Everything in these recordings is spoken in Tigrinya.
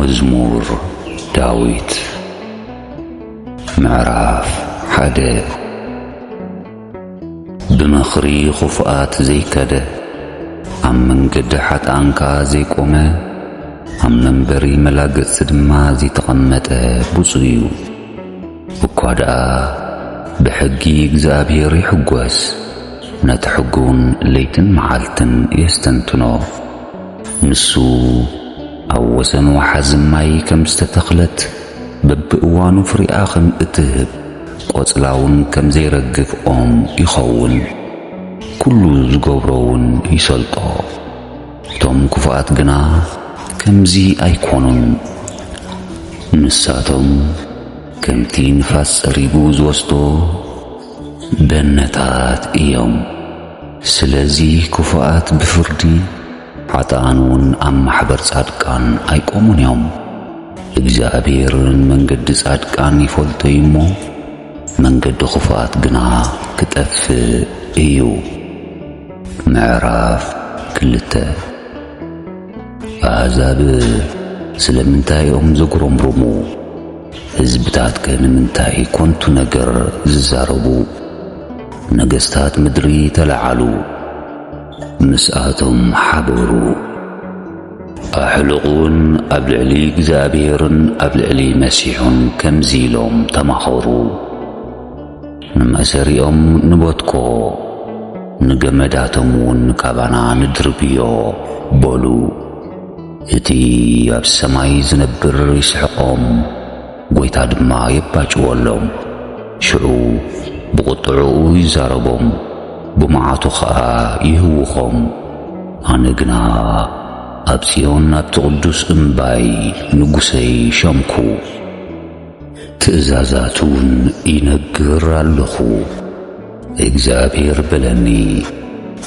مزمور داويت معراف حدا بمخري خفآت زي كده عم منقد حتى عنكا زي قومة عم منبري ملاقت سدما زي تقمته بصيو وكوادا بحقي اكزابير يحقوس نتحقون ليتن معالتن يستنتنو نسو أوسن وحزم ماي كم استتخلت ببقوانو فريقاخن اتهب قوصلاون كم زي رقف يخون كلو زقبرون يسلطو توم كفاءات قنا كم زي ايكونون نساتهم كم تين فاس ريبوز وستو بنتات ايوم سلازي كفاءات بفردي عطانون أم محبر صادقان أيقومون يوم إجزابير من قد صادقان يفولت يمو من قد خفات قنا كتف إيو معراف كلته أعزاب سلمنتاي زقرم رمو هزبتات كان منتاي كنت نقر ززاربو نقستات مدري تلعلو مسآتهم حبروا أحلقون أبلعلي إجزابير أبلعلي مسيح كم زيلهم تمخروا نمسريهم نبوتكو نقمداتهم كابانا ندربيو بولو إتي ياب السماي زنبر يسحقهم قويتا دما يباجولهم شعو بقطعو يزاربهم بمعاتو خاء يهوخم أنقنا أبسيون أبتقدس إمباي نقسي شمكو تأزازاتون ينقر اللخو إجزابير بلني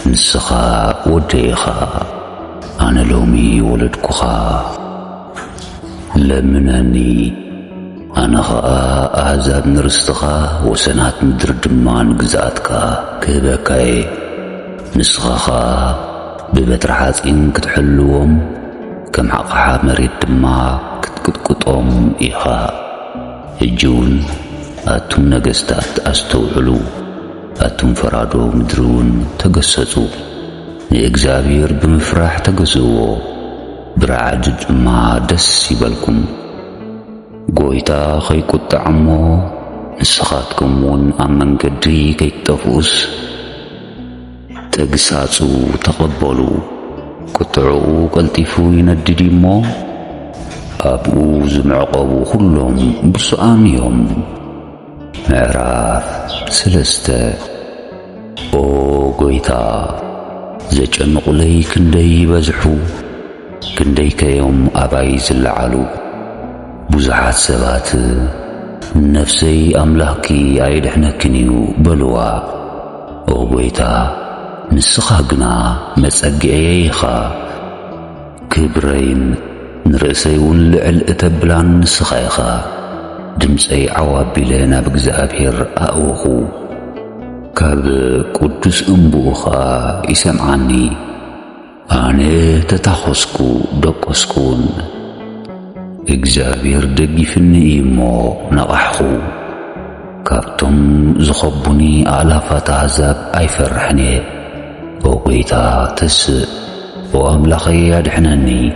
نسخا وديخا أنا لومي ولدكخا لمناني أنا خاء أعزاب نرستخا وسنات مدر دمان قزاتكا كبكاي نسخاخا ببترحات إن كتحلوهم كم حقها مريد دما كتكتكتهم إيخا الجون أتم نقستات أستوعلو أتم فرادو مدرون تقسسو إجزابير بمفرح تقسوو برعاد ما دس يبالكم قويتا خيكو التعمو نسخاتكمون أمن قدري كي تفوس تقساتو تقبلو كتعو قلتفو يندديمو أبو زمعقبو كلهم بسؤاميهم معراف سلسته أو قويتا زجنق لي كندي بزحو كندي كيوم أباي زلعلو بزحات سبات نفسي أملاكي عيد حنكنيو بلوا أو بيتا نسخاقنا مسأقعيخا كبرين نرأسيون لعل اتبلان نسخايخا دمسي عوابي لنا بقزابير أأوخو كاب قدس أمبوخا يسمعني أنا تتخسكو دقسكون إجزابير دقيفني إيمو نقحخو كابتم زخبني آلافات عذاب أي فرحني وقيتا تسء وأملخي أدحنني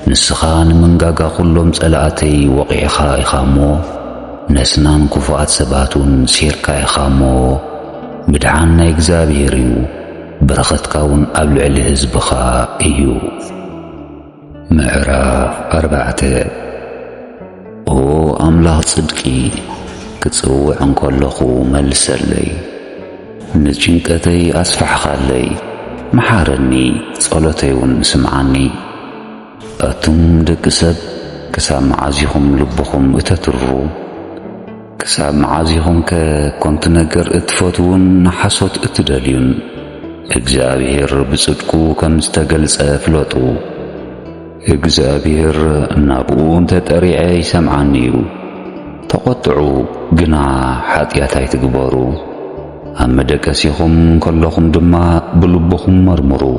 نسخان من قاقا كلهم سألاتي وقيخا إخامو نسنان كفاءات سباتون سيركا إخامو بدعان إجزابيريو برخت كون أبلع الهزبخا إيو معراف 4 أو أملاك صدقي كتصوع عن كلخو ملسلي نجنكتي أسفح خالي محارني صلتي ونسمعني أتم دكسب كساب معازيهم لبخم اتترو كساب معازيهم كنت نقر اتفتون نحسوت اتداليون إجزابير بصدقو كم استقلس أفلوتو إجزابير نابون تتريعي سمعنيو تقطعوا قنا حاتياتي تقبارو أما دكاسيهم كلهم دما بلبهم مرمرو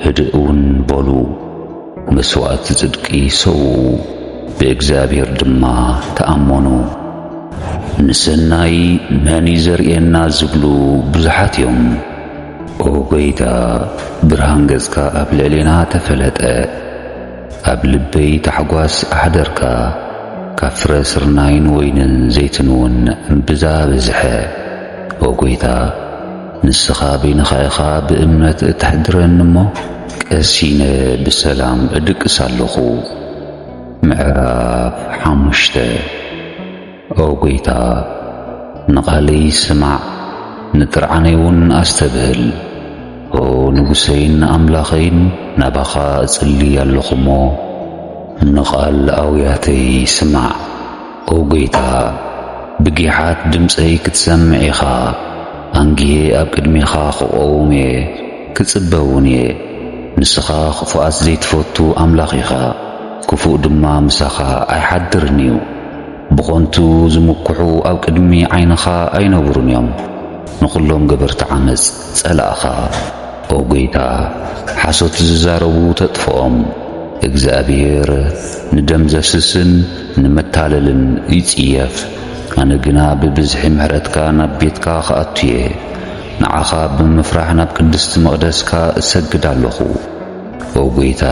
هدئون بولو مسوات صدقي سو ብእግዚአብሔር ድማ ተኣመኑ። ንሰናይ መን ዘርኤና ዝብሉ ብዙሓት እዮም። ኦ ጐይታ ብርሃን ገጽካ ኣብ ልዕሌና ተፈለጠ። ኣብ ልበይ ታሕጓስ ኣሕደርካ ካብ ፍረ ስርናይን ወይንን ዘይትን እውን እምብዛ በዝሐ። ኦ ጐይታ ንስኻ በይንኻ ኢኻ ብእምነት እትሕድረኒ እሞ ቀሲነ ብሰላም እድቅስ ኣለኹ። ምዕራፍ 5 ኦ ጐይታ ንቓለይ ስማዕ፣ ንጥርዓነይ እውን ኣስተብህል። ኦ ንጉሰይን ኣምላኸይን ናባኻ እጽሊ ኣለኹ እሞ ንቓል ኣውያተይ ስማዕ። ኦ ጐይታ ብጊሓት ድምፀይ ክትሰምዕ ኢኻ። ኣንጊየ ኣብ ቅድሜኻ ክቆውም እየ ክጽበውን እየ። ንስኻ ክፉኣት ዘይትፈቱ ኣምላኽ ኢኻ፣ ክፉእ ድማ ምሳኻ ኣይሓድርን እዩ። ብኾንቱ ዝምኩሑ ኣብ ቅድሚ ዓይንኻ ኣይነብሩን እዮም። ንኹሎም ገበርቲ ዓመፅ ጸላእኻ። ኦ ጐይታ ሓሶት ዝዛረቡ ተጥፍኦም። እግዚኣብሔር ንደም ዘፍስስን ንመታለልን ይጽየፍ። ኣነ ግና ብብዝሒ ምሕረትካ ናብ ቤትካ ክኣቱ እየ። ንዓኻ ብምፍራሕ ናብ ቅድስቲ መቕደስካ እሰግድ ኣለኹ። ኦ ጐይታ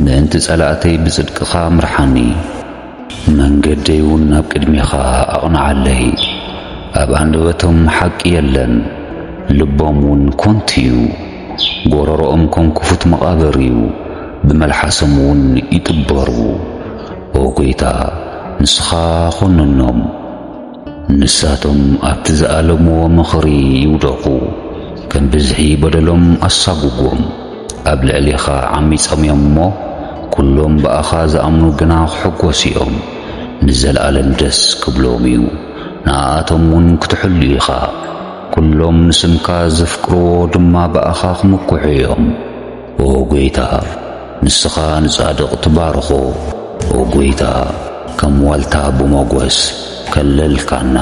ምእንቲ ጸላእተይ ብጽድቅኻ ምርሓኒ። መንገደይ እውን ናብ ቅድሜኻ ኣቕንዓለይ። ኣብ ኣንደበቶም ሓቂ የለን፣ ልቦም እውን ኮንቲ እዩ። ጐረሮኦም ከም ክፉት መቓብር እዩ፣ ብመልሓሶም እውን ይጥበሩ። ኦ ጐይታ ንስኻ ኾንኖም፣ ንሳቶም ኣብቲ ዝኣለምዎ ምኽሪ ይውደቑ። ከም ብዝሒ በደሎም ኣሳጕጎም። ኣብ ልዕሌኻ ዓሚፆም እዮም እሞ ኩሎም ብኣኻ ዝኣምኑ ግና ክሕጐሱ እዮም። ንዘለኣለም ደስ ክብሎም እዩ፣ ንኣቶም እውን ክትሕሉ ኢኻ። ኩሎም ንስምካ ዘፍቅርዎ ድማ ብኣኻ ክምኩሑ እዮም። ኦ ጐይታ ንስኻ ንጻድቕ ትባርኾ። ኦ ጐይታ ከም ዋልታ ብሞገስ ከለልካና።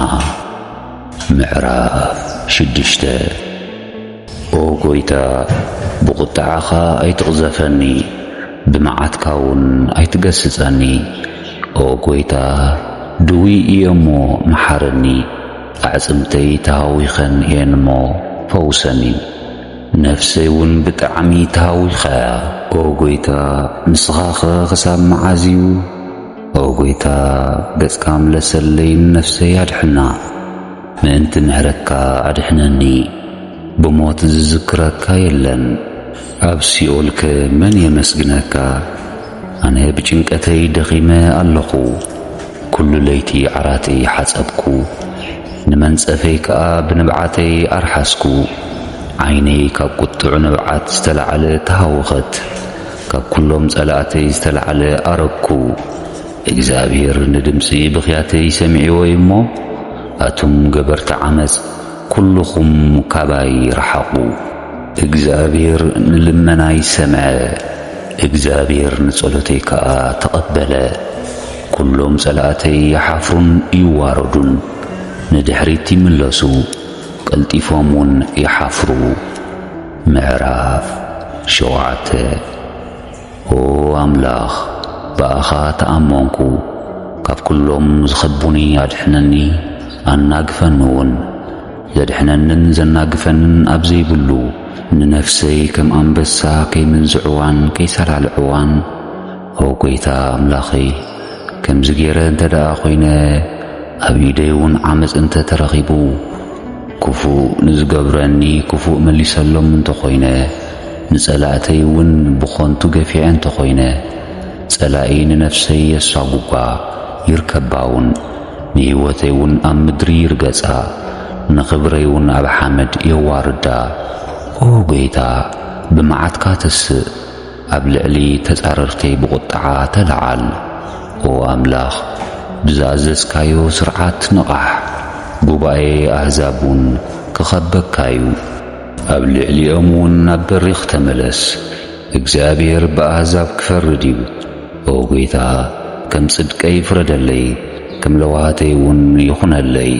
ምዕራፍ 6 ኦ ጐይታ ብቁጥዓኻ ኣይትቕዘፈኒ፣ ብመዓትካ እውን ኣይትገስጸኒ። ኦ ጐይታ ድውይ እየ እሞ መሓረኒ፣ ኣዕጽምተይ ተሃዊኸን እየን እሞ ፈውሰኒ። ነፍሰይ እውን ብጣዕሚ ተሃዊኸያ። ኦ ጐይታ ንስኻ ኸ ክሳብ መዓዝ እዩ? ኦ ጐይታ ገጽካ ምለሰለይ ነፍሰይ ኣድሕና። ምእንቲ ምሕረትካ ኣድሕነኒ፣ ብሞት ዝዝክረካ የለን። ኣብ ሲኦል ከ መን የመስግነካ? ኣነ ብጭንቀተይ ደኺመ ኣለኹ። ኩሉ ለይቲ ዓራተይ ሓጸብኩ፣ ንመንጸፈይ ከኣ ብንብዓተይ ኣርሓስኩ። ዓይነይ ካብ ቁጥዑ ንብዓት ዝተለዓለ ተሃውኸት፣ ካብ ኩሎም ጸላእተይ ዝተለዓለ ኣረግኩ። እግዚኣብሔር ንድምፂ ብኽያተይ ሰሚዕዎ እሞ ኣቱም ገበርቲ ዓመፅ ኩልኹም ካባይ ረሓቑ። እግዚኣብሔር ንልመናይ ሰምዐ፣ እግዚኣብሔር ንጸሎተይ ከኣ ተቐበለ። ኩሎም ጸላእተይ ይሓፍሩን ይዋረዱን፣ ንድሕሪት ይምለሱ፣ ቀልጢፎም እውን ይሓፍሩ። ምዕራፍ 7 ኦ ኣምላኽ ብኣኻ ተኣመንኩ። ካብ ኩሎም ዝኸቡኒ ኣድሕነኒ፣ ኣናግፈኒ እውን። ዘድሕነንን ዘናግፈንን ኣብ ዘይብሉ ንነፍሰይ ከም ኣንበሳ ከይምንዝዕዋን ከይሰላልዕዋን። ኦ ጐይታ ኣምላኸይ ከምዚ ገይረ እንተ ደኣ ኾይነ ኣብ ኢደይ እውን ዓመፅ እንተ ተረኺቡ ክፉእ ንዝገብረኒ ክፉእ መሊሰሎም እንተ ኾይነ ንጸላእተይ እውን ብኾንቱ ገፊዐ እንተ ኾይነ ጸላኢ ንነፍሰይ የሳጕጓ ይርከባ እውን ንሕይወተይ እውን ኣብ ምድሪ ይርገጻ ንኽብረይ እውን ኣብ ሓመድ የዋርዳ። ኦ ጐይታ ብመዓትካ ተስእ ኣብ ልዕሊ ተጻረርተይ ብቁጥዓ ተለዓል። ኦ ኣምላኽ ብዝኣዘዝካዮ ስርዓት ንቓሕ ጉባኤ ኣሕዛብ እውን ክኸበካ እዩ። ኣብ ልዕሊኦም እውን ናብ በሪኽ ተመለስ። እግዚኣብሔር ብኣሕዛብ ክፈርድ እዩ። ኦ ጐይታ ከም ጽድቀይ ፍረደለይ፣ ከም ለዋህተይ እውን ይኹነለይ።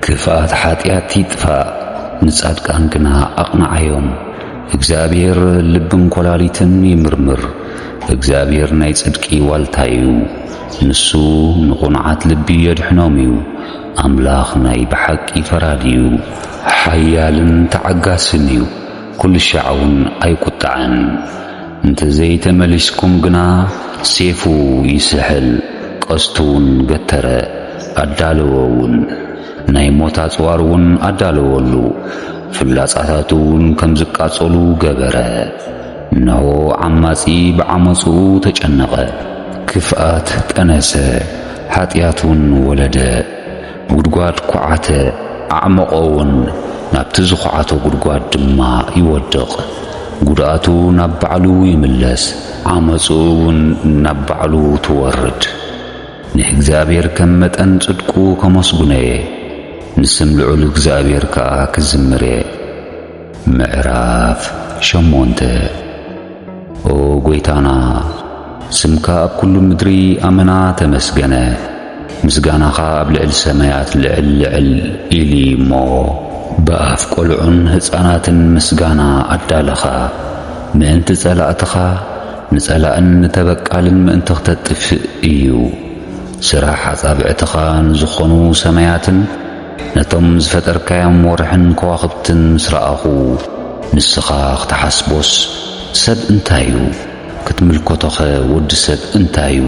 ክፍኣት ኃጢአት ይጥፋእ፣ ንጻድቃን ግና ኣቕንዓዮም። እግዚአብሔር ልብን ኰላሊትን ይምርምር፣ እግዚአብሔር ናይ ጽድቂ ዋልታዩ ንሱ ንቑንዓት ልቢ የድሕኖም እዩ ኣምላኽ ናይ ብሓቂ ፈራድዩ ሓያልን ተዓጋስን እዩ ኩሉ ሻዕውን ኣይቁጣዕን እንተዘይተመሊስኩም ግና ሴፉ ይስሕል ቀስቱውን ገተረ ኣዳለወውን ናይ ሞት ኣጽዋርውን ኣዳለወሉ ፍላጻታቱውን ከም ዝቃጸሉ ገበረ እነሆ ዓማጺ ብዓመፁ ተጨነቐ ክፍኣት ጠነሰ ኃጢአቱን ወለደ ጉድጓድ ኳዓተ ኣዕመቆውን ናብቲ ዝኹዓቶ ጉድጓድ ድማ ይወድቕ ጉድኣቱ ናብ ባዕሉ ይምለስ ዓመፁውን ናብ ባዕሉ ትወርድ ንእግዚአብሔር ከም መጠን ጽድቁ ከመስጉነየ ንስም ልዑል እግዚአብሔር ከዓ ክዝምረ ምዕራፍ 8 ኦ ጐይታና ስምካ ኣብ ኩሉ ምድሪ ኣመና ተመስገነ ምስጋናኻ ኣብ ልዕል ሰማያት ልዕል ልዕል ኢሊ እሞ በኣፍ ቆልዑን ሕፃናትን ምስጋና ኣዳለኻ ምእንቲ ጸላእትኻ ንጸላእን ንተበቃልን ምእንቲ ኽተጥፍእ እዩ ስራሕ ኣጻብዕትኻ ንዝኾኑ ሰማያትን ነቶም ዝፈጠርካዮም ወርሕን ከዋኽብትን ምስ ረኣኹ ንስኻ ኽተሓስቦስ ሰብ እንታይ እዩ ክትምልከቶኸ ወዲ ሰብ እንታይ እዩ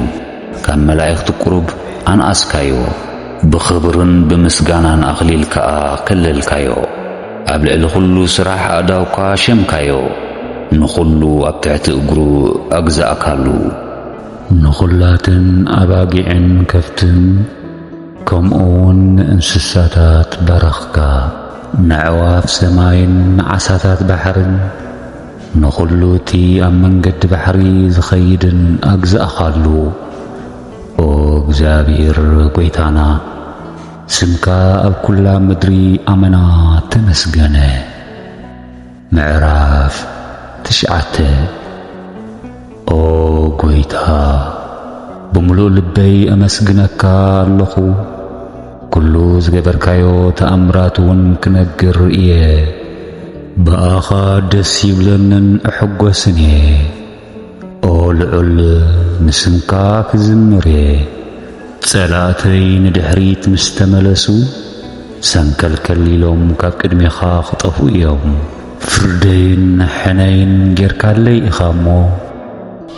ካብ መላእኽቲ ቁሩብ ኣንኣስካዮ ብኽብርን ብምስጋናን ኣኽሊል ከዓ ከለልካዮ ኣብ ልዕሊ ኹሉ ስራሕ ኣእዳውካ ሸምካዮ ንኹሉ ኣብ ትሕቲ እግሩ ኣግዛእካሉ ንኹላትን ኣባጊዕን ከፍትን ከምኡውን እንስሳታት በረኽካ ንዕዋፍ ሰማይን ዓሳታት ባሕርን ንኹሉ እቲ ኣብ መንገዲ ባሕሪ ዝኸይድን ኣግዛእኻሉ ኦ እግዚአብሔር ጐይታና ስምካ ኣብ ኩላ ምድሪ ኣመና ተመስገነ ምዕራፍ 9 ኦ ጐይታ ብምሉእ ልበይ ኣመስግነካ ኣለኹ ኩሉ ዝገበርካዮ ተኣምራትውን ክነግር እየ በኣኻ ደስ ይብለንን እሕጐስን እየ ኦ ልዑል ንስምካ ክዝምር እየ ጸላእተይ ንድሕሪት ምስ ተመለሱ ሰንከልከል ኢሎም ካብ ቅድሜኻ ኽጠፉ እዮም ፍርደይን ሕነይን ጌርካለይ ኢኻ እሞ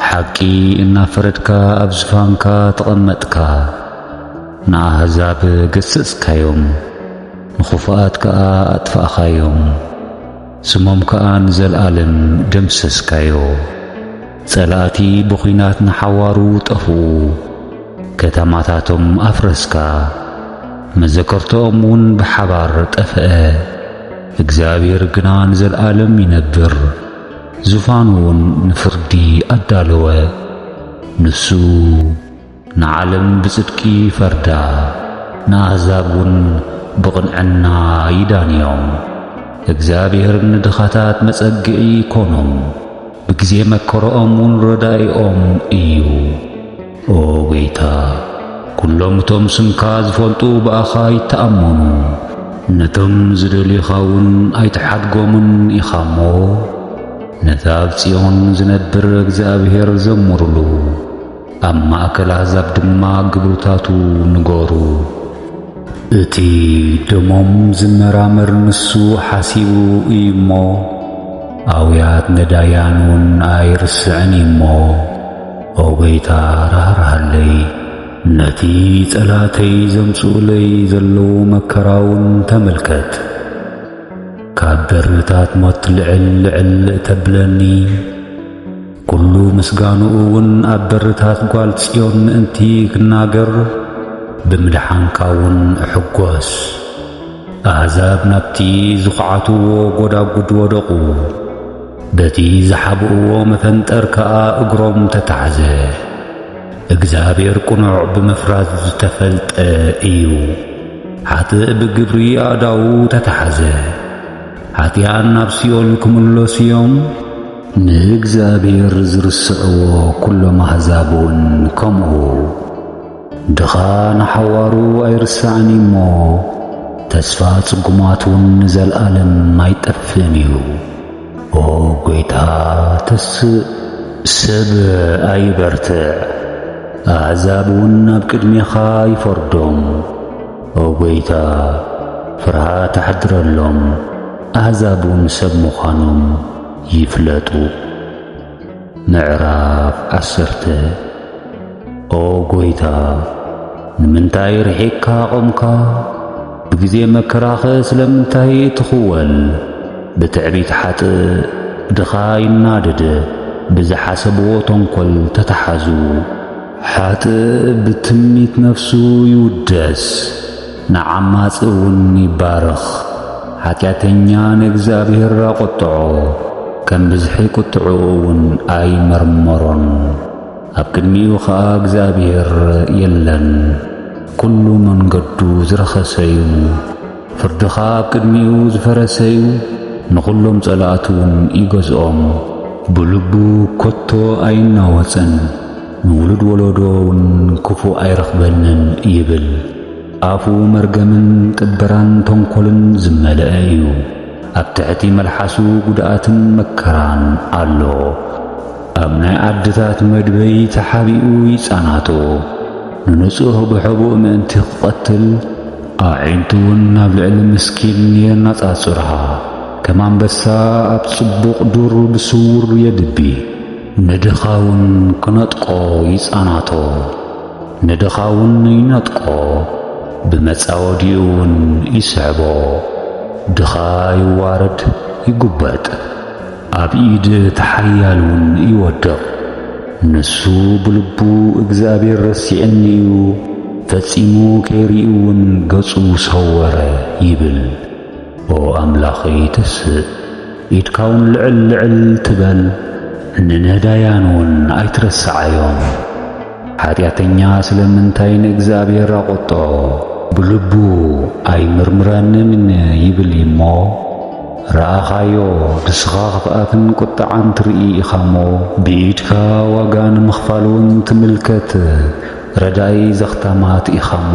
ሓቂ እናፈረድካ ኣብ ዝፋንካ ተቐመጥካ ንኣሕዛብ ገሰጽካዮም ንኹፋኣት ከዓ ኣጥፋእኻዮም ስሞም ከዓ ንዘለዓለም ደምሰስካዮ ጸላእቲ ብኹናት ንሓዋሩ ጠፍኡ ከተማታቶም ኣፍረስካ መዘከርቶኦም ብሓባር ጠፍአ እግዚአብሔር ግና ንዘለዓለም ይነብር ዙፋኑውን ንፍርዲ ኣዳለወ ንሱ ንዓለም ብጽድቂ ፈርዳ ንኣሕዛብውን ብቕንዕና ይዳንዮም እግዚአብሔር ንድኻታት መጸግዒ ኮኖም ብጊዜ መከሮኦምን ረዳኢኦም እዩ ኦ ጌታ ኩሎም እቶም ስምካ ዝፈልጡ በኣኻ ይተኣመኑ ነቶም ዝደልዩኻውን ኣይተሓድጎምን ኢኻ እሞ ነታ ኣብ ጽዮን ዝነብር እግዚአብሔር ዘምሩሉ ኣብ ማእከል ኣሕዛብ ድማ ግብሩታቱ ንገሩ እቲ ደሞም ዝመራመር ንሱ ሓሲቡ እዩ እሞ ኣውያት ነዳያኑን ኣይርስዕን እሞ ኦ ጌታ ራህራሃለይ ነቲ ጸላተይ ዘምጽኡለይ ዘለዉ መከራውን ተመልከት ካብ በርታት ሞት ልዕል ልዕል ተብለኒ ኩሉ ምስጋኑኡውን ኣብ በርታት ጓል ጽዮን ምእንቲ ክናገር ብምድሓንካውን እሕጐስ ኣሕዛብ ናብቲ ዝኹዓትዎ ጐዳጕድ ወደቑ በቲ ዝሓብእዎ መፈንጠር ከዓ እግሮም ተታሕዘ እግዚአብሔር ቁኑዕ ብምፍራት ዝተፈልጠ እዩ ሓጥእ ብግብሪ ኣእዳዉ ተታሕዘ ኃጢአን ናብ ሲኦል ክምለሱ እዮም ንእግዚአብሔር ዝርስዕዎ ኩሎም ኣሕዛብውን ከምኡ ድኻ ንሓዋሩ ኣይርሳዕን እሞ ተስፋ ጽጉማቱን ንዘለዓለም ኣይጠፍእን እዩ ኦ ጌታ ተስእ ሰብ ኣይበርትዕ ኣሕዛብ እውን ኣብ ቅድሜኻ ይፈርዶም ኦ ጐይታ ፍርሃት ኣሕድረሎም ኣሕዛብ እውን ሰብ ምዃኖም ይፍለጡ። ምዕራፍ 10 ኦ ጐይታ ንምንታይ ርሒቕካ ቆምካ? ብጊዜ መከራኸ ስለምንታይ ትኽወል? ብትዕቢት ሓጥእ ድኻ ይናደድ፣ ብዝሓሰብዎ ተንኰል ተተሓዙ። ሓጥእ ብትምኒት ነፍሱ ይውደስ፣ ንዓማፅ እውን ይባርኽ። ኃጢአተኛ ንእግዚአብሔር ኣቈጥዖ፣ ከም ብዝሒ ቁጥዑ እውን ኣይመርመሮን። ኣብ ቅድሚኡ ኸዓ እግዚአብሔር የለን። ኩሉ መንገዱ ዝረኸሰዩ፣ ፍርድኻ ኣብ ቅድሚኡ ዝፈረሰዩ። ንኹሎም ጸላእቱ እውን ይገዝኦም፣ ብልቡ ከቶ ኣይናወፅን። ንውሉድ ወለዶ እውን ክፉእ ኣይረኽበንን ይብል። ኣፉ መርገምን ቅበራን ተንኰልን ዝመልአ እዩ። ኣብ ትሕቲ መልሓሱ ጉድኣትን መከራን ኣሎ። ኣብ ናይ ዓድታት መድበይ ተሓቢኡ ይጻናቶ። ንንጹህ ብሕቡእ ምእንቲ ክቐትል ኣዒንቱ እውን ናብ ልዕሊ ምስኪን የናጻጽርሃ። ከም ኣንበሳ ኣብ ጽቡቕ ዱር ብስውር የድቢ። ንድኻ እውን ክነጥቆ ይጻናቶ፣ ንድኻ እውን ይነጥቆ፣ ብመጻወዲኡ እውን ይስዕቦ። ድኻ ይዋረድ ይጉበጥ፣ ኣብ ኢድ ተሓያል እውን ይወድቕ። ንሱ ብልቡ እግዚአብሔር ረሲዕኒ እዩ፣ ፈጺሙ ከይሪኡ እውን ገጹ ሰወረ ይብል። ኦ ኣምላኸይ ተስእ፣ ኢድካ እውን ልዕል ልዕል ትበል። ንነዳያን እውን ኣይትረስዓዮም። ኃጢአተኛ ስለምንታይ ንእግዚአብሔር ኣቈጥዖ? ብልቡ ኣይምርምረንን ይብል እሞ። ረኣኻዮ ንስኻ ኽፍኣትን ቁጥዓን ትርኢ ኢኻሞ። ብኢድካ ዋጋ ንምኽፋል እውን ትምልከት፣ ረዳኢ ዘኽታማት ኢኻሞ።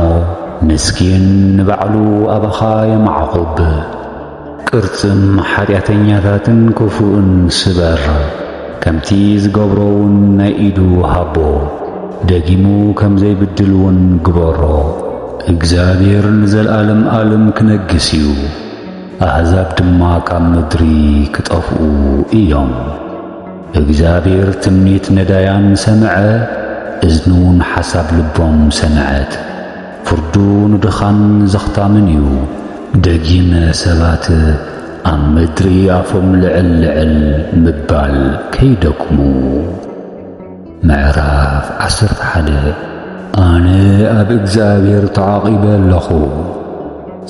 ምስኪን ንባዕሉ ኣባኻ የማዕቑብ፣ ቅርጽም ኃጢአተኛታትን ክፉእን ስበር። ከምቲ ዝገብሮ እውን ናይ ኢዱ ሃቦ፣ ደጊሙ ከም ዘይብድል እውን ግበሮ። እግዚአብሔር ንዘለዓለም ዓለም ክነግስ እዩ፣ ኣሕዛብ ድማ ካብ ምድሪ ክጠፍኡ እዮም። እግዚአብሔር ትምኒት ነዳያን ሰምዐ፣ እዝኑ እውን ሓሳብ ልቦም ሰምዐት። ፍርዱ ንድኻን ዘኽታምን እዩ፣ ደጊም ሰባት ኣብ ምድሪ ኣፎም ልዕል ልዕል ምባል ከይደክሙ። ምዕራፍ 11 ኣነ ኣብ እግዚአብሔር ተዓቒበ ኣለኹ።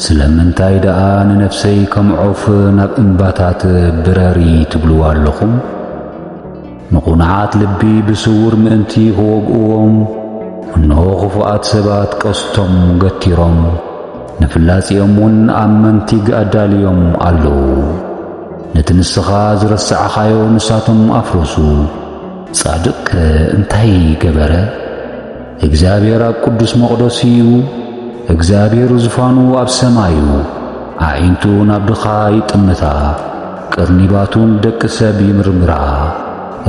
ስለምንታይ ደኣ ንነፍሰይ ከም ዖፍ ናብ እምባታት ብረሪ ትብልዋ ኣለኹም? ንቑንዓት ልቢ ብስውር ምእንቲ ክወግእዎም፣ እነሆ ክፉኣት ሰባት ቀስቶም ገቲሮም፣ ንፍላጺኦም እውን ኣብ መንቲግ ኣዳልዮም ኣለዉ። ነቲ ንስኻ ዝረስዓኻዮ ንሳቶም ኣፍረሱ። ጻድቕ እንታይ ገበረ? እግዚአብሔር ኣብ ቅዱስ መቕደሱ እዩ፣ እግዚአብሔር ዙፋኑ ኣብ ሰማይ እዩ። ኣዒንቱ ናብ ድኻ ይጥምታ፣ ቅርኒባቱን ደቂ ሰብ ይምርምራ።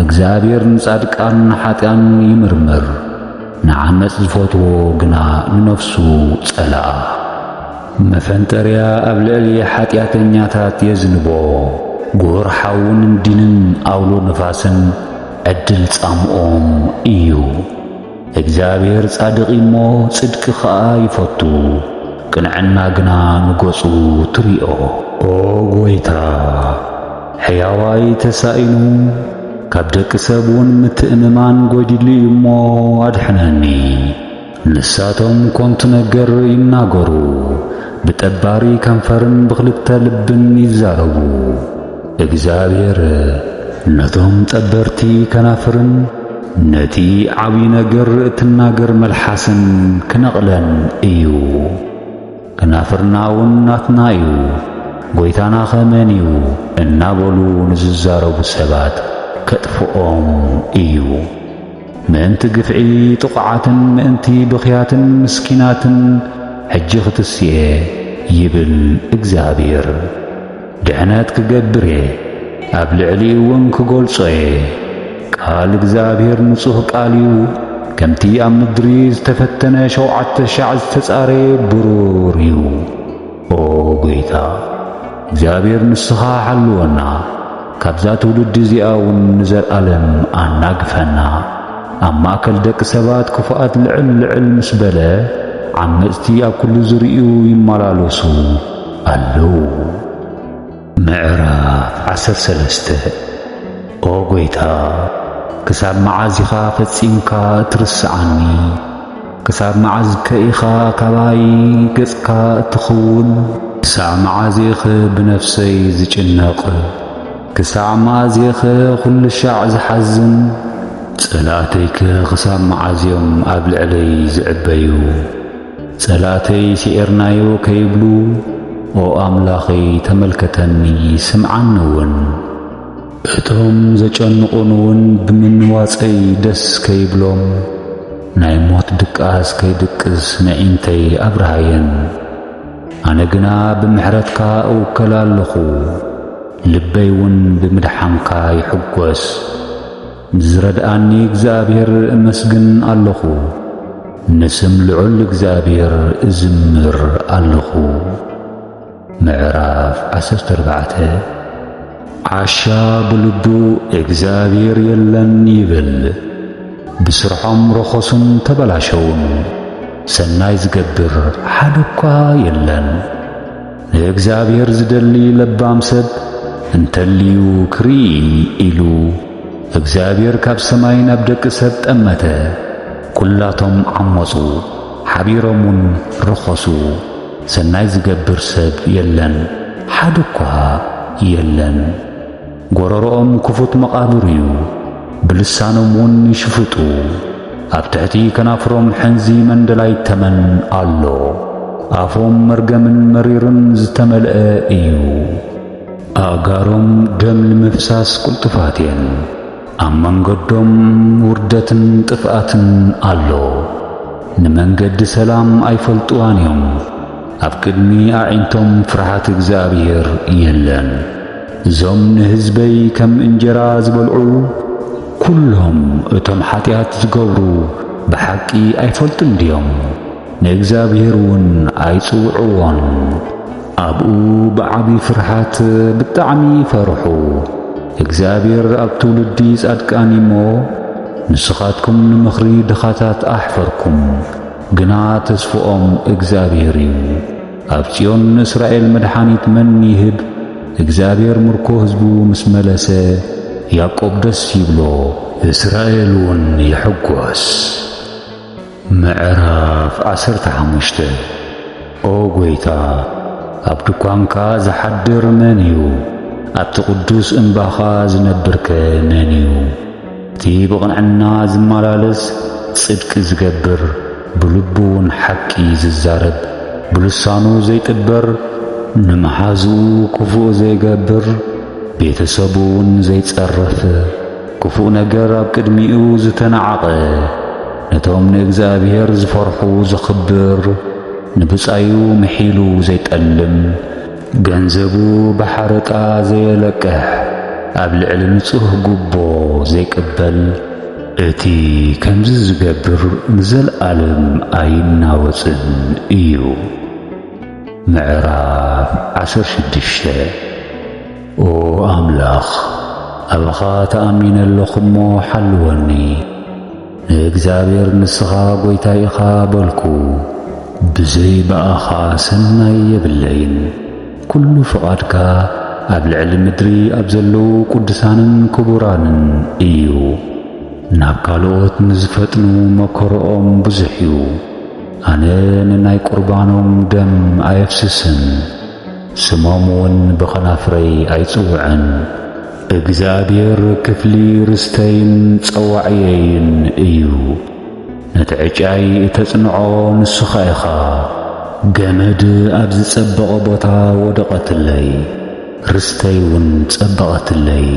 እግዚአብሔር ንጻድቃን ኃጢኣን ይምርምር፣ ንዓመፅ ዝፈትዎ ግና ንነፍሱ ጸላአ። መፈንጠርያ ኣብ ልዕሊ ኃጢአተኛታት የዝንቦ፣ ጐርሓውን ዲንን ኣውሎ ነፋስን ዕድል ጻምኦም እዩ። እግዚአብሔር ጻድቕ እሞ ጽድቂ ኸዓ ይፈቱ፣ ቅንዕና ግና ንገጹ ትሪኦ። ኦ ጐይታ ሕያዋይ ተሳኢኑ፣ ካብ ደቂ ሰብ እውን ምትእምማን ጐዲሉ እሞ ኣድሕነኒ። ንሳቶም ኮንቱ ነገር ይናገሩ፣ ብጠባሪ ከንፈርን ብኽልተ ልብን ይዛረቡ። እግዚአብሔር ነቶም ጠበርቲ ከናፍርን ነቲ ዓብዪ ነገር እትናገር መልሓስን ክነቕለን እዩ። ከናፍርና እውን ናትና እዩ፣ ጐይታና ኸመን እዩ እናበሉ ንዝዛረቡ ሰባት ከጥፍኦም እዩ። ምእንቲ ግፍዒ ጥቑዓትን ምእንቲ ብኽያትን ምስኪናትን ሕጂ ክትስየ ይብል እግዚአብሔር። ድሕነት ክገብር እየ፣ ኣብ ልዕሊኡ እውን ክገልጾ እየ። ቃል እግዚአብሔር ንጹሕ ቃል እዩ ከምቲ ኣብ ምድሪ ዝተፈተነ 7,000 ዝተጻረየ ብሩር እዩ። ኦ ጐይታ እግዚአብሔር ንስኻ ሓልወና ካብዛ ትውልድ እዚኣ እውን ንዘለዓለም ኣናግፈና። ኣብ ማእከል ደቂ ሰባት ክፉኣት ልዕል ምስ በለ ዓመፅቲ ኣብ ኩሉ ዝርእዩ ይመላለሱ ኣለዉ። ምዕራፍ 13 ኦ ጐይታ ክሳብ መዓዝ ኢኻ ፈጺምካ እትርስዓኒ? ክሳብ መዓዝ ከኢኻ ካባይ ገጽካ እትኽውን? ክሳብ መዓዝ ኢኺ ብነፍሰይ ዝጭነቕ? ክሳብ መዓዝ ኢኺ ኹሉ ሻዕ ዝሓዝን? ጸላእተይከ ክሳብ መዓዝ እዮም ኣብ ልዕለይ ዝዕበዩ? ጸላእተይ ሲኤርናዮ ከይብሉ ኦ ኣምላኸይ ተመልከተኒ ስምዓኒ እውን። እቶም ዘጨንቑን እውን ብምንዋፀይ ደስ ከይብሎም ናይ ሞት ድቃስ ከይድቅስ ንዒንተይ ኣብርሃየን። ኣነ ግና ብምሕረትካ እውከል ኣለኹ ልበይ እውን ብምድሓምካ ይሕጐስ። ንዝረድኣኒ እግዚአብሔር እመስግን ኣለኹ ንስም ልዑል እግዚአብሔር እዝምር ኣለኹ። ምዕራፍ 14 ዓሻ ብልቡ እግዚአብሔር የለን ይብል ብስርሖም ረኸሱን ተበላሸውን ሰናይ ዝገብር ሓደ እኳ የለን። ንእግዚአብሔር ዝደሊ ለባም ሰብ እንተልዩ ክርኢ ኢሉ እግዚአብሔር ካብ ሰማይ ናብ ደቂ ሰብ ጠመተ። ኩላቶም ዓመፁ ሓቢሮምን ረኸሱ ሰናይ ዝገብር ሰብ የለን ሓደ እኳ የለን። ጐረሮኦም ክፉት መቓብር እዩ ብልሳኖም እውን ይሽፍጡ። ኣብ ትሕቲ ከናፍሮም ሕንዚ መንደላይ ተመን ኣሎ። ኣፎም መርገምን መሪርን ዝተመልአ እዩ። ኣእጋሮም ደም ንምፍሳስ ቁልጥፋት እየን። ኣብ መንገዶም ውርደትን ጥፍኣትን ኣሎ። ንመንገዲ ሰላም ኣይፈልጥዋን እዮም። ኣብ ቅድሚ ኣዒንቶም ፍርሃት እግዚአብሔር የለን። እዞም ንሕዝበይ ከም እንጀራ ዝበልዑ ኩሎም እቶም ኃጢአት ዝገብሩ ብሓቂ ኣይፈልጡን ድዮም? ንእግዚአብሔር እውን ኣይጽውዕዎን። ኣብኡ ብዓቢ ፍርሃት ብጣዕሚ ፈርሑ። እግዚአብሔር ኣብ ትውልዲ ጻድቃን እሞ ንስኻትኩም ንምኽሪ ድኻታት ኣሕፈርኩም። ግና ተስፍኦም እግዚአብሔር እዩ። ኣብ ጽዮን ንእስራኤል መድኃኒት መን ይህብ? እግዚአብሔር ምርኮ ሕዝቡ ምስ መለሰ ያዕቆብ ደስ ይብሎ እስራኤል እውን ይሕጐስ። ምዕራፍ 15 ኦ ጐይታ ኣብ ድኳንካ ዝሓድር መን እዩ? ኣብቲ ቅዱስ እምባኻ ዝነብርከ መን እዩ? እቲ ብቕንዕና ዝመላለስ ጽድቂ ዝገብር ብልቡውን ሓቂ ዝዛረብ ብልሳኑ ዘይጥበር ንመሓዝኡ ክፉእ ዘይገብር ቤተሰቡውን ዘይጸርፍ ክፉእ ነገር ኣብ ቅድሚኡ ዝተነዓቐ ነቶም ንእግዚአብሔር ዝፈርሑ ዝኽብር ንብጻዩ ምሒሉ ዘይጠልም ገንዘቡ ባሕረጣ ዘየለቅሕ ኣብ ልዕሊ ንጹህ ጉቦ ዘይቅበል እቲ ከምዚ ዝገብር ንዘለዓለም ኣይናወፅን እዩ። ምዕራፍ 16 ኦ ኣምላኽ ኣባኻ ተኣሚነ ኣለኹ እሞ ሓልወኒ። ንእግዚአብሔር ንስኻ ጐይታ ኢኻ በልኩ ብዘይ በኣኻ ሰናይ የብለይን። ኩሉ ፍቓድካ ኣብ ልዕሊ ምድሪ ኣብ ዘለዉ ቅዱሳንን ክቡራንን እዩ። ናብ ካልኦት ንዝፈጥኑ መከሮኦም ብዙሕ እዩ። ኣነ ንናይ ቁርባኖም ደም ኣየፍስስን ስሞም እውን ብኸናፍረይ ኣይጽውዕን። እግዚአብሔር ክፍሊ ርስተይን ጸዋዕየይን እዩ። ነቲ ዕጫይ እተጽንዖ ንስኻ ኢኻ። ገመድ ኣብ ዝጸበቐ ቦታ ወደቐትለይ ርስተይ እውን ጸበቐትለይ።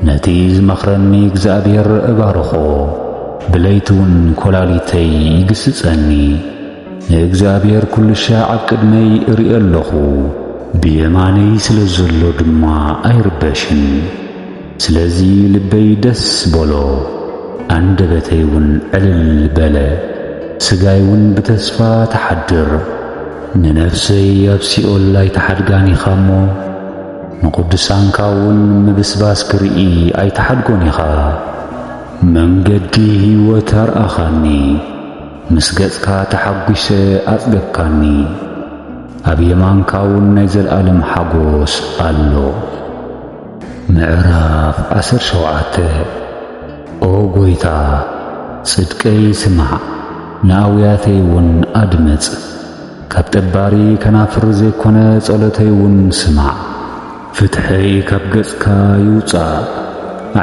ነቲ ዝመኽረኒ እግዚአብሔር እባርኾ ብለይቲ እውን ኰላሊተይ ይግስጸኒ። ንእግዚአብሔር ኩሉ ሻዕ ኣብ ቅድመይ እርኢ ኣለኹ ብየማነይ ስለ ዘሎ ድማ ኣይርበሽን። ስለዚ ልበይ ደስ በሎ አንደበተይውን ዕልል በለ ስጋይውን ብተስፋ ተሓድር ንነፍሰይ ኣብ ሲኦል ላይ ተሓድጋን ኢኻ እሞ ንቅዱሳንካውን ምብስባስ ክርኢ ኣይተሓድጎን ኢኻ መንገዲ ሕይወት ኣርአኻኒ ምስ ገጽካ ተሓጒሰ ኣጽገብካኒ ኣብ የማንካውን ናይ ዘለዓለም ሓጎስ ኣሎ። ምዕራፍ 17 ኦ ጐይታ ጽድቀይ ስማዕ ንኣውያተይውን ኣድምጽ ካብ ጠባሪ ከናፍር ዘይኮነ ጸሎተይውን ስማዕ ፍትሐይ ካብ ገጽካ ይውፃእ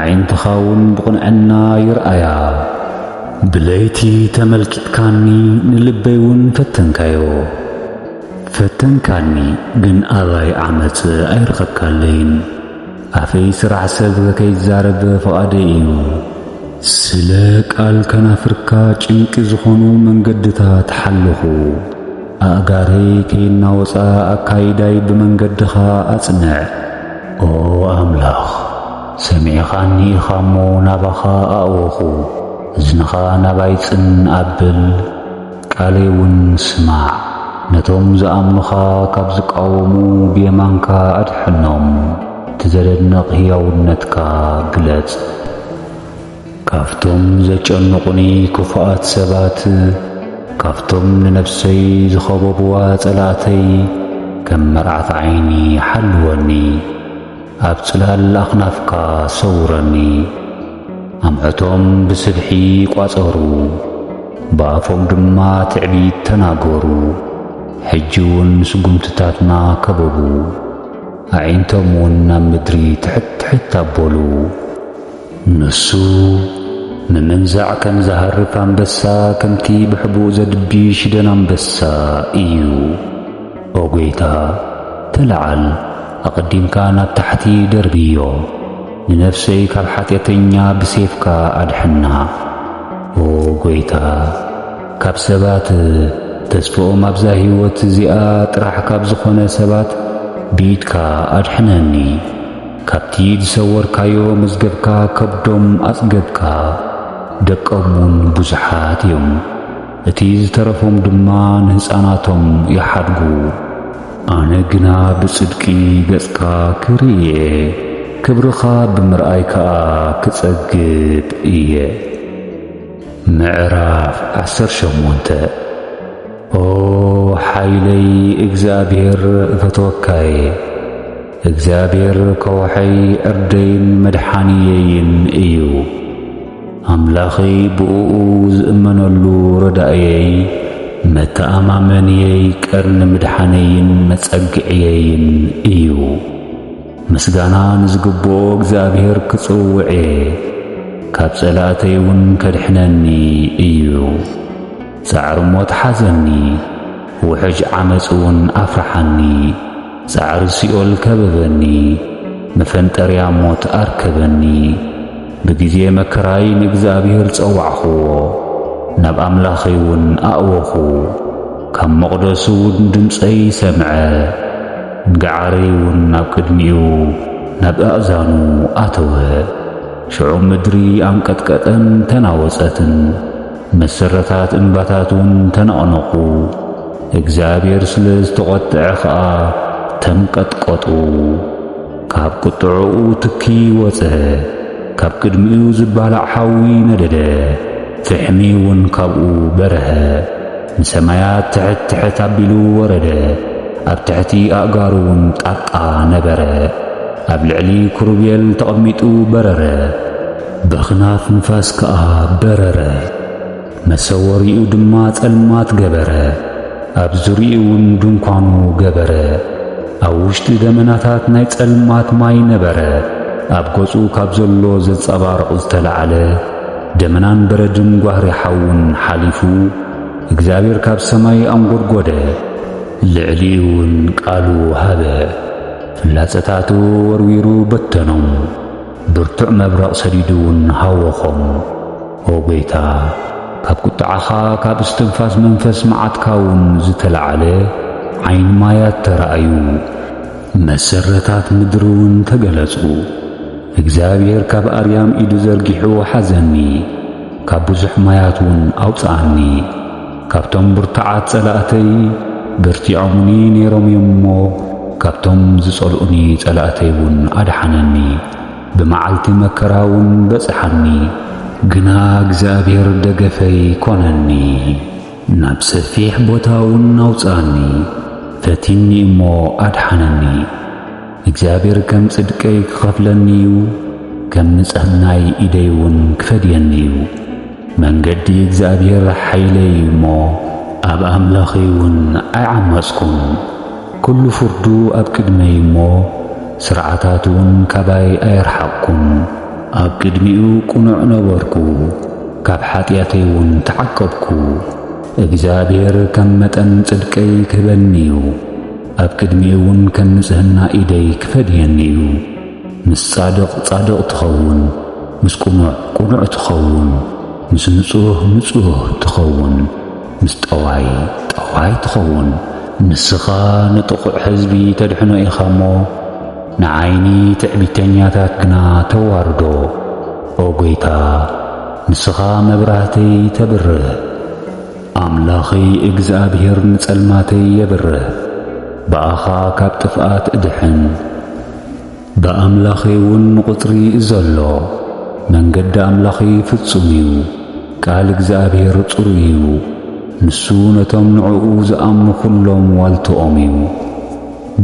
ኣዒንትኻውን ብቕንዕና ይርአያ ብለይቲ ተመልኪትካኒ ንልበይውን ፈተንካዮ ፈተንካኒ ግን ኣባይ ዓመፅ ኣይረኸብካለይን ኣፈይ ስራሕ ሰብ ከይዛረብ ፈቓደ እዩ ስለ ቃል ከናፍርካ ጭንቂ ዝኾኑ መንገድታት ሓለኹ ኣእጋረይ ከይናወፃ ኣካይዳይ ብመንገድኻ ኣጽንዕ ኦ ኣምላኽ ሰሚዕኻኒ ኢኻ እሞ ናባኻ ኣእወኹ እዝንኻ ናባይጽን ኣብል ቃለይውን ስማዕ ነቶም ዝኣምኑኻ ካብ ዝቃወሙ ብየማንካ ኣድሕኖም ትዘደንቕ ሕያውነትካ ግለጽ ካብቶም ዘጨንቑኒ ክፉኣት ሰባት ካብቶም ንነፍሰይ ዝኸበብዋ ጸላእተይ ከም መርዓት ዓይኒ ሓልወኒ ኣብ ጽላል ኣኽናፍካ ሰውረኒ ኣምዕቶም ብስብሒ ቋጸሩ ብኣፎም ድማ ትዕቢት ተናገሩ ሕጂውን ስጉምትታትና ከበቡ ኣዒንቶምውን ናብ ምድሪ ትሕትሕት ኣበሉ ንሱ ንምንዛዕ ከም ዝሃርፍ ኣንበሳ ከምቲ ብሕቡእ ዘድቢሽ ደን ኣንበሳ እዩ ኦ ጐይታ ተለዓል ኣቐዲምካ ናብ ታሕቲ ደርብዮ ንነፍሰይ ካብ ሓጢአተኛ ብሴፍካ ኣድሕና ኦ ጐይታ ካብ ሰባት ተስፍኦም ኣብዛ ሕይወት እዚኣ ጥራሕ ካብ ዝኾነ ሰባት ቢድካ ኣድሕነኒ ካብቲ ዝሰወርካዮ መዝገብካ ከብዶም ኣጽገብካ ደቀሙን ብዙሓት እዮም እቲ ዝተረፎም ድማ ንሕፃናቶም ይሓድጉ ኣነ ግና ብጽድቂ ገጽካ ክርእየ ክብርኻ ብምርኣይ ከዓ ክጸግብ እየ። ምዕራፍ 18 ኦ ሓይለይ እግዚአብሔር እፈትወካየ እግዚአብሔር ከውሐይ ዕርደይን መድሓኒየይን እዩ ኣምላኸይ ብኡኡ ዝእመነሉ ረዳእየይ መተኣማመንየይ ቀርኒ ምድሓነይን መጸግዕየይን እዩ ምስጋና ንዝግብኦ እግዚአብሔር ክጽውዕ ካብ ጸላእተይውን ከድሕነኒ እዩ ጻዕሪ ሞት ሓዘኒ ውሕጅ ዓመፅውን ኣፍርሓኒ ጻዕሪ ሲኦል ከበበኒ መፈንጠርያ ሞት ኣርከበኒ ብጊዜ መከራይ ንእግዚአብሔር ጸዋዕኽዎ ናብ ኣምላኸይውን ኣእወኹ ካብ መቕደሱውን ድምፀይ ሰምዐ ገዓረይውን ናብ ቅድሚኡ ናብ ኣእዛኑ ኣተወ ሽዑ ምድሪ ኣንቀጥቀጠን ተናወጸትን መሰረታት እምባታቱን ተነቕነቑ እግዚአብሔር ስለ ዝተቖጥዐ ኸዓ ተንቀጥቀጡ ካብ ቁጥዑኡ ትኪ ወፀ ካብ ቅድሚኡ ዝባላዕ ሓዊ ነደደ ፍሕሚውን ካብኡ በረኸ ንሰማያት ትሕት ትሕት ኣቢሉ ወረደ ኣብ ትሕቲ ኣእጋሩውን ጣቃ ነበረ ኣብ ልዕሊ ክሩቤል ተቐሚጡ በረረ በኽናፍ ንፋስ ከዓ በረረ መሰወሪኡ ድማ ጸልማት ገበረ ኣብ ዙርዩውን ድንኳኑ ገበረ ኣብ ውሽጢ ደመናታት ናይ ጸልማት ማይ ነበረ ኣብ ገጹ ካብ ዘሎ ዘንጸባርቕ ዝተለዓለ ደመናን በረድን ጓህሪ ሓውን ሓሊፉ እግዚአብሔር ካብ ሰማይ ኣንጐድጐደ ልዕሊኡውን ቃሉ ሃበ ፍላጸታቱ ወርዊሩ በተኖም ብርቱዕ መብረቕ ሰዲዱውን ሃወኾም ኦ ጐይታ ካብ ቁጥዓኻ ካብ እስትንፋስ መንፈስ መዓትካውን ዝተለዓለ ዓይን ማያት ተረአዩ መሰረታት ምድሪውን ተገለጹ እግዚአብሔር ካብ ኣርያም ኢዱ ዘርጊሑ ሓዘኒ ካብ ብዙሕ ማያት እውን ኣውፅኣኒ ካብቶም ብርቱዓት ጸላእተይ በርቲዖሙኒ ነይሮም እሞ ካብቶም ዝጸልኡኒ ጸላእተይ እውን ኣድሓነኒ ብመዓልቲ መከራ እውን በጽሓኒ ግና እግዚአብሔር ደገፈይ ኮነኒ ናብ ሰፊሕ ቦታ እውን ኣውፅኣኒ ፈቲኒ እሞ ኣድሓነኒ እግዚአብሔር ከም ጽድቀይ ክኸፍለኒ እዩ ከም ንጽህናይ ኢደይ እውን ክፈድየኒ እዩ መንገዲ እግዚአብሔር ሓይለይ እሞ ኣብ ኣምላኸይ እውን ኣይዓመፅኩም ኩሉ ፍርዱ ኣብ ቅድመይ እሞ ስርዓታት እውን ካባይ ኣይርሓቅኩም ኣብ ቅድሚኡ ቁኑዕ ነበርኩ ካብ ሓጢአተይ እውን ተዓቀብኩ እግዚአብሔር ከም መጠን ጽድቀይ ክህበኒ እዩ ኣብ ቅድሚኡ እውን ከም ንጽህና ኢደይ ክፈድየኒ እዩ ምስ ጻድቕ ጻድቕ ትኸውን ምስ ቁኑዕ ቁኑዕ ትኸውን ምስ ንጹህ ንጹህ ትኸውን ምስ ጠዋይ ጠዋይ ትኸውን ንስኻ ንጥቑዕ ሕዝቢ ተድሕኖ ኢኻ እሞ ንዓይኒ ትዕቢተኛታት ግና ተዋርዶ ኦ ጐይታ ንስኻ መብራህተይ ተብርህ ኣምላኸይ እግዚአብሔር ንጸልማተይ የብርህ በኣኻ ካብ ጥፍኣት እድሕን በኣምላኸይ እውን ቁጥሪ ዘሎ መንገዲ ኣምላኸይ ፍጹም እዩ ቃል እግዚአብሔር ጽሩይ እዩ ንሱ ነቶም ንዕኡ ዝኣምኑ ኩሎም ዋልትኦም እዩ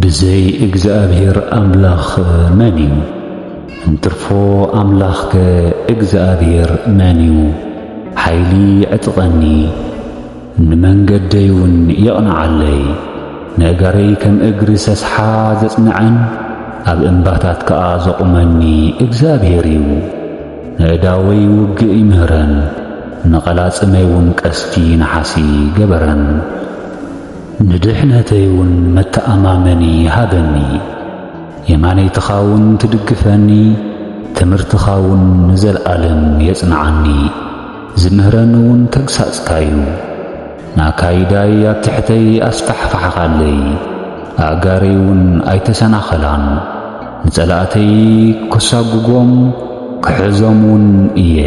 ብዘይ እግዚአብሔር ኣምላኽ መን እዩ እንትርፎ ኣምላኽከ እግዚአብሔር መን እዩ ሓይሊ ዕጥቐኒ ንመንገደይ እውን የቕንዓለይ ነገረይ ከም እግሪ ሰስሓ ዘጽንዐን ኣብ እምባታት ከኣ ዘቑመኒ እግዚአብሔር እዩ ንእዳወይ ውግእ ይምህረን ንቐላጽመይ እውን ቀስቲ ነሓሲ ገበረን ንድሕነተይ እውን መተኣማመኒ ሃበኒ የማነይትኻ እውን ትድግፈኒ ትምህርትኻ እውን ንዘለኣለም የጽንዓኒ ዝምህረኒ እውን ተግሳጽካ እዩ ናካይዳይ ኣብ ትሕተይ ኣስፋሕፋሕኻለይ ኣእጋረይ እውን ኣይተሰናኸላን ንጸላእተይ ከሳጕጎም ክሕዞም እውን እየ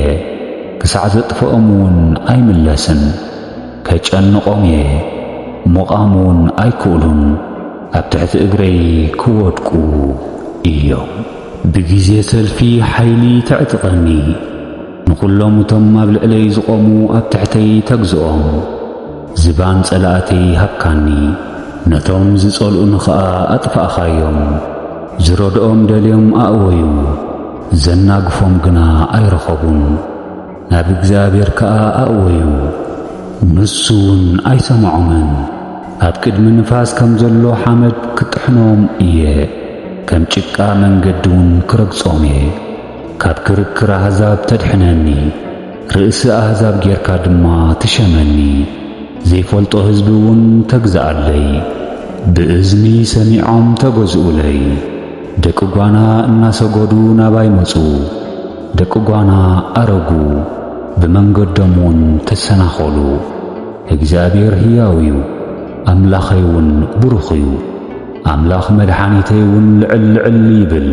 ክሳዕ ዘጥፍኦም እውን ኣይምለስን ከጨንቖም እየ ምቓም እውን ኣይክእሉን ኣብ ትሕቲ እግረይ ክወድቁ እዮም ብጊዜ ሰልፊ ሓይሊ ተዕጥቐኒ ንኹሎም እቶም ኣብ ልዕለይ ዝቖሙ ኣብ ትሕተይ ተግዝኦም ዝባን ጸላእተይ ሃብካኒ ነቶም ዝጸልኡኒ ኸኣ ኣጥፋእኻዮም ዝረድኦም ደልዮም ኣእወዩ ዘናግፎም ግና ኣይረኸቡን ናብ እግዚአብሔር ከኣ ኣእወዩ ንሱ እውን ኣይሰምዖምን ኣብ ቅድሚ ንፋስ ከም ዘሎ ሓመድ ክጥሕኖም እየ ከም ጭቃ መንገዲ እውን ክረግጾም እየ ካብ ክርክር ኣሕዛብ ተድሕነኒ ርእሲ ኣሕዛብ ጌርካ ድማ ትሸመኒ ዘይፈልጦ ሕዝቢ እውን ተግዝኣለይ ብእዝኒ ሰሚዖም ተገዝኡለይ ደቂ ጓና እናሰገዱ ናባይ መጹ ደቂ ጓና ኣረጉ ብመንገዶም እውን ተሰናኸሉ እግዚአብሔር ሕያው እዩ ኣምላኸይ እውን ብሩኽ እዩ ኣምላኽ መድኃኒተይ እውን ልዕል ልዕል ይብል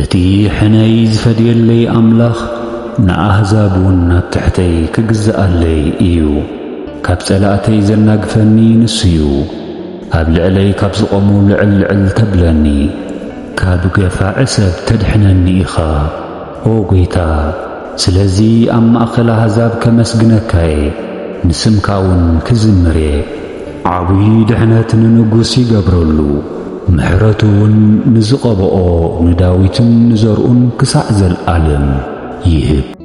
እቲ ሕነይ ዝፈድየለይ ኣምላኽ ንኣሕዛብ እውን ናብ ትሕተይ ክግዝኣለይ እዩ ካብ ጸላእተይ ዘናግፈኒ ንሱ እዩ ኣብ ልዕለይ ካብ ዝቖሙ ልዕል ልዕል ተብለኒ ካብ ገፋዕ ሰብ ተድሕነኒ ኢኻ ኦ ጐይታ ስለዚ ኣብ ማእኸል ኣሕዛብ ከመስግነካ እየ ንስምካ እውን ክዝምር እየ ዓብዪ ድሕነት ንንጉሥ ይገብረሉ ምሕረቱ እውን ንዝቐብኦ ንዳዊትን ንዘርኡን ክሳዕ ዘለዓለም ይህብ